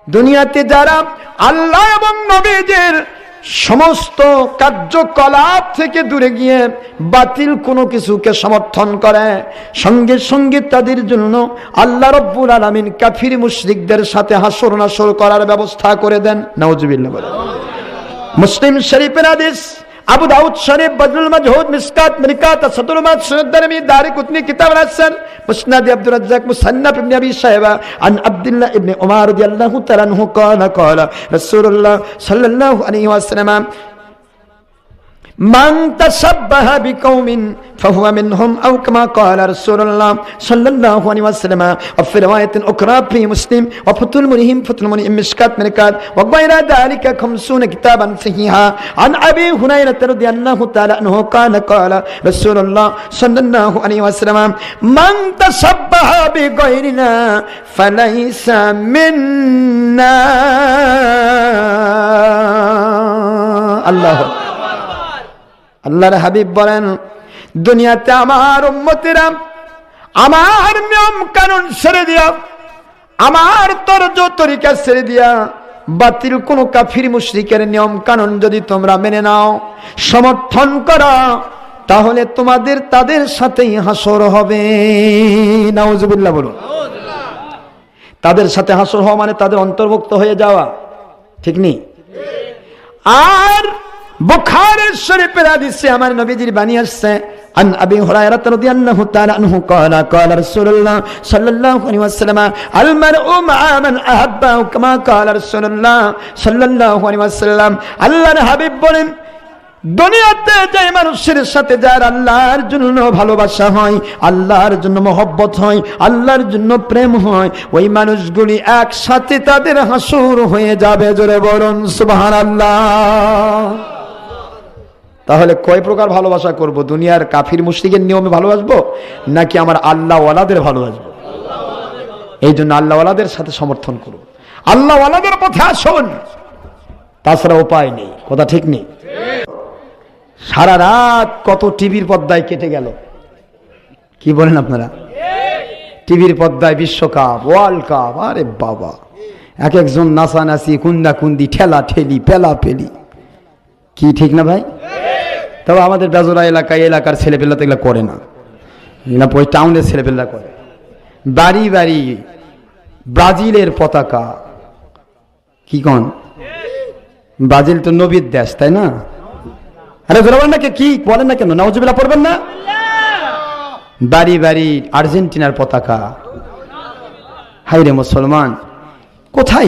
দুনিয়াতে যারা আল্লাহ এবং নবীজির সমস্ত কার্যকলাপ থেকে দূরে গিয়ে বাতিল কোনো কিছুকে সমর্থন করে, সঙ্গে সঙ্গে তাদের জন্য আল্লাহ রব্বুল আলামিন কাফির মুশরিকদের সাথে হাসর নাসর করার ব্যবস্থা করে দেন। নাউজুবিল্লাহ বলেন। মুসলিম শরীফের হাদিস, আবু দাউদ শরীফ, বদরুল মাজহুদ, মিসকাত, মিরকাত, সাদুল মাদ, সুনাদ দারমি, দারিকুতনি কিতাব রাসূল, মুসনাদ আব্দুর রাজ্জাক, মুসান্নাফ ইবনে আবি শাইবা, আন আব্দুল্লাহ ইবনে উমর রাদিয়াল্লাহু তাআলা আনহু ক্বালা রাসূলুল্লাহ সাল্লাল্লাহু আলাইহি ওয়াসাল্লাম মান তাশাব্বাহা বিকওমিন ফাহুয়া মিনহুম আও কামা ক্বালা রাসূলুল্লাহ সাল্লাল্লাহু আলাইহি ওয়াসাল্লাম। ওয়া ফি রিওয়ায়াতিন উকরা ফি মুসলিম ওয়া ফাতুল মুনিহিম মিশকাত মিরকাত ওয়া গায়রা যালিকা 50 কিতাবান সাহিহা আন আবি হুরায়রা রাদিয়াল্লাহু তাআলা আনহু ক্বালা রাসূলুল্লাহ সাল্লাল্লাহু আলাইহি ওয়াসাল্লাম মান তাশাব্বাহা বিগায়রিনা ফালাইসা মিন্না। আল্লাহু আল্লাহর হাবিব বলেন, দুনিয়াতে আমার উম্মতেরা আমার নিয়ম কানুন ছেড়ে দিয়া, আমার তরজ তরিকা ছেড়ে দিয়া বাতিল কোন কাফির মুশরিকের নিয়ম কানুন যদি তোমরা মেনে নাও, সমর্থন করো, তাহলে তোমাদের তাদের সাথেই হাসর হবে। নাউজুবিল্লাহ বলুন। তাদের সাথে হাসর হওয়া মানে তাদের অন্তর্ভুক্ত হয়ে যাওয়া, ঠিক নেই? আর বুখারী শরীফের হাদিসে আমার নবীজির বাণী আসছে, আন আবি হুরায়রা রাদিয়াল্লাহু তাআলা আনহু ক্বালা ক্বালা রাসূলুল্লাহ সাল্লাল্লাহু আলাইহি ওয়াসাল্লাম আল মারউ মা'a মান আহাব্বা কামা ক্বালা রাসূলুল্লাহ সাল্লাল্লাহু আলাইহি ওয়াসাল্লাম। আল্লাহর হাবিব বলেন, দুনিয়াতে যে মানুষের সাথে যার আল্লাহর জন্য ভালোবাসা হয়, আল্লাহর জন্য মহব্বত হয়, আল্লাহর জন্য প্রেম হয়, ওই মানুষগুলি একসাথে তাদের হাসর হয়ে যাবে। জোরে বলুন সুবহানাল্লাহ। তাহলে কয় প্রকার ভালোবাসা করব? দুনিয়ার কাফির মুশরিকের নিয়মে ভালোবাসবো নাকি আমার আল্লাহ ওয়ালাদের ভালোবাসবো? এই জন্য আল্লাহ ওয়ালাদের সাথে সমর্থন করব, আল্লাহ ওয়ালাদের পথে আসুন, তাছাড়া উপায় নেই। কথা ঠিক নেই? সারা রাত কত টিভির পর্দায় কেটে গেল, কি বলেন আপনারা? টিভির পর্দায় বিশ্বকাপ, ওয়ার্ল্ড কাপ, আরে বাবা, এক একজন নাচানাচি, কুন্দা কুন্দি, ঠেলা ঠেলি, পেলা পেলি, কি ঠিক না ভাই? তবে আমাদের বেজোরা এলাকায়, এলাকার ছেলেপেলা তো এগুলো করে না, ওই টাউনের ছেলেপেলা করে। বাড়ি বাড়ি ব্রাজিলের পতাকা, কি কন? ব্রাজিল তো নবীর দেশ, তাই না? আরে ধরবেন না, কি বলেন না কেন? নাউজুবিল্লাহ পড়বেন না? বাড়ি বাড়ি আর্জেন্টিনার পতাকা। হায় রে মুসলমান, কোথায়